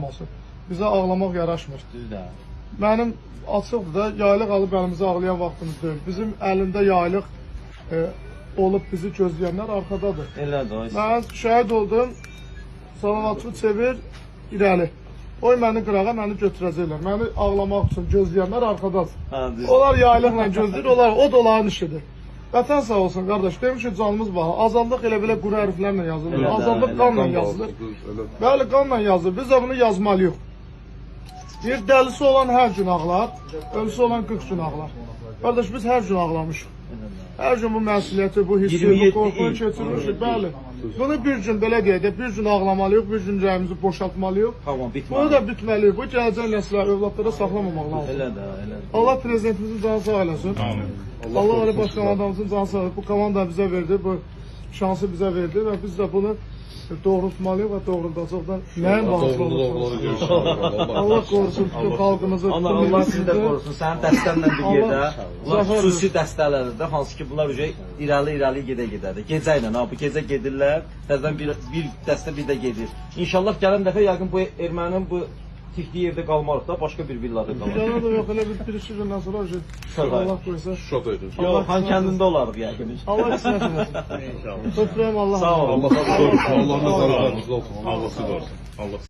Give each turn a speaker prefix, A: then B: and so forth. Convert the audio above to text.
A: olsun. Bizə ağlamaq yaraşmır.
B: Düzdür.
A: Mənim açıqdır da, yaylıq alıb əlimizə ağlayan vaxtımız deyil. Bizim əlində yaylıq olub bizi gözləyənlər arxadadır.
B: Elədir o.
A: Mən şəhid oldum, salavatçı çevir, irəli. Oy məni qırağa, məni götürəcəklər. Məni ağlamaq üçün gözləyənlər arxadadır.
B: Ha, düzdür.
A: Onlar yaylıqla gözləyir, o da onların işidir. Vətən sağ olsun qardaş, demiş ki canımız baha. Azadlıq elə belə quru hərflərlə yazılır.
B: Elə də,
A: Azadlıq
B: elə
A: qanla yazılır. Bəli, qanla yazılır. Biz də bunu yazmalıyıq. Bir dəlisi olan hər gün ağlar, ölüsü olan 40 gün ağlar. Qardaş, biz hər gün ağlamışıq. Hər gün bu məsuliyyəti, bu hissi, bu qorxunu keçirmişik, bəli. Bunu bir gün belə deyək, bir gün ağlamalıyıq, bir gün rəyimizi boşaltmalıyıq.
B: Tamam, bitməli.
A: Bunu da bitməliyik. Bu gələcək nəslə, övladlara saxlamamaq lazım.
B: Elədir, elədir.
A: Allah prezidentimizin canı sağ eləsin. Allah Ali Baş Komandanımızın canı sağ eləsin. Bu komanda bizə verdi, bu şansı bizə verdi və biz də bunu doğrultmalıyıq və doğruldacaqdan nəyin bağlı olursa. Allah qorusun bütün xalqımızı.
B: Allah sizi də qorusun. Sənin dəstənlə bir yerdə, bunlar xüsusi dəstələrdir də, hansı ki bunlar irəli gedə-gedədir. Gecə ilə, bu gecə gedirlər, təzədən bir dəstə bir də gedir. İnşallah gələn dəfə yəqin bu erməninin bu tikdiyi yerdə qalmarıq da, başqa bir villada qalmarıq.
A: Yana da yox, elə bir-iki gündən sonra Allah qoysa.
B: Yox, Han kəndində olarıq yəqin.
A: Allah qismət eləsin. İnşallah. Toprağım Allah.
B: Sağ ol.
C: Allah nazarlarınızda olsun. Allah sizi qorusun. Allah